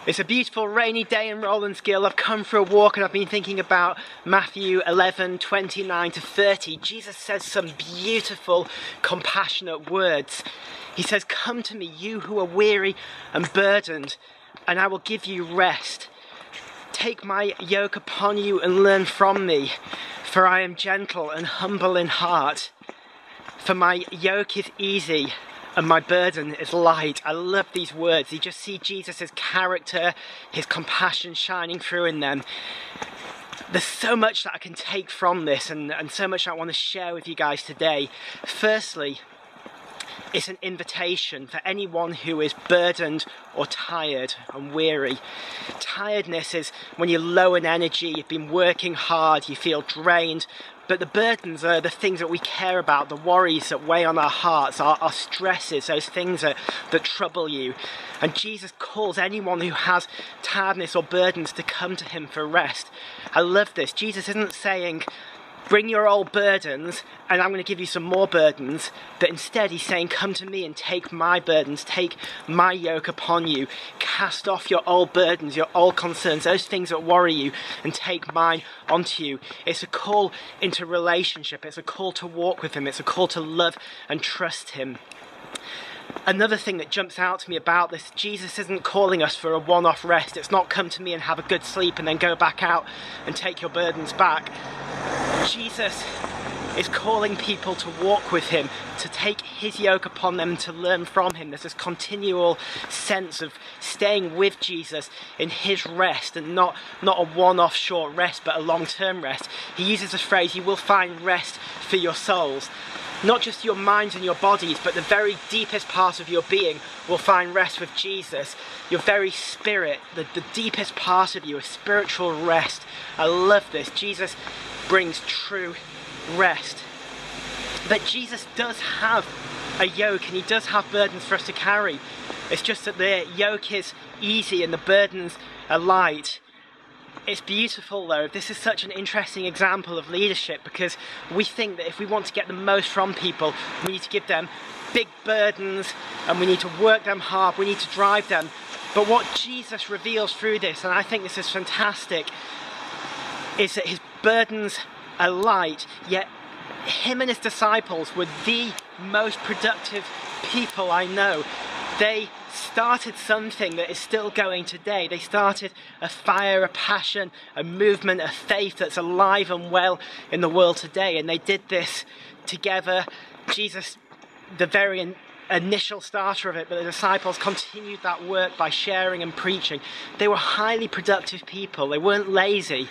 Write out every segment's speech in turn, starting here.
It's a beautiful rainy day in Rolandsgill. I've come for a walk and I've been thinking about Matthew 11:29 to 30. Jesus says some beautiful, compassionate words. He says, "Come to me, you who are weary and burdened, and I will give you rest. Take my yoke upon you and learn from me, for I am gentle and humble in heart. For my yoke is easy and my burden is light." I love these words. You just see Jesus' character, his compassion shining through in them. There's so much that I can take from this and so much I want to share with you guys today. Firstly, it's an invitation for anyone who is burdened or tired and weary. Tiredness is when you're low in energy, you've been working hard, you feel drained, but the burdens are the things that we care about, the worries that weigh on our hearts, our stresses, those things that trouble you. And Jesus calls anyone who has tiredness or burdens to come to him for rest. I love this. Jesus isn't saying, bring your old burdens and I'm going to give you some more burdens, but instead he's saying, come to me and take my burdens, take my yoke upon you, cast off your old burdens, your old concerns, those things that worry you, and take mine onto you. It's a call into relationship, it's a call to walk with him, it's a call to love and trust him. Another thing that jumps out to me about this, Jesus isn't calling us for a one-off rest. It's not come to me and have a good sleep and then go back out and take your burdens back. Jesus is calling people to walk with him, to take his yoke upon them, to learn from him. There's this continual sense of staying with Jesus in his rest, and not a one-off short rest, but a long-term rest. He uses the phrase, you will find rest for your souls. Not just your minds and your bodies, but the very deepest part of your being will find rest with Jesus. Your very spirit, the deepest part of you, a spiritual rest. I love this. Jesus brings true rest. But Jesus does have a yoke and he does have burdens for us to carry. It's just that the yoke is easy and the burdens are light. It's beautiful though. This is such an interesting example of leadership, because we think that if we want to get the most from people, we need to give them big burdens and we need to work them hard, we need to drive them. But what Jesus reveals through this, and I think this is fantastic, is that his burdens are light, yet him and his disciples were the most productive people I know. They started something that is still going today. They started a fire, a passion, a movement, a faith that's alive and well in the world today. And they did this together. Jesus, the very initial starter of it, but the disciples continued that work by sharing and preaching. They were highly productive people. They weren't lazy.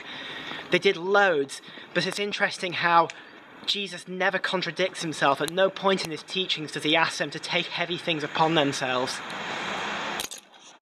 They did loads. But it's interesting how Jesus never contradicts himself. At no point in his teachings does he ask them to take heavy things upon themselves.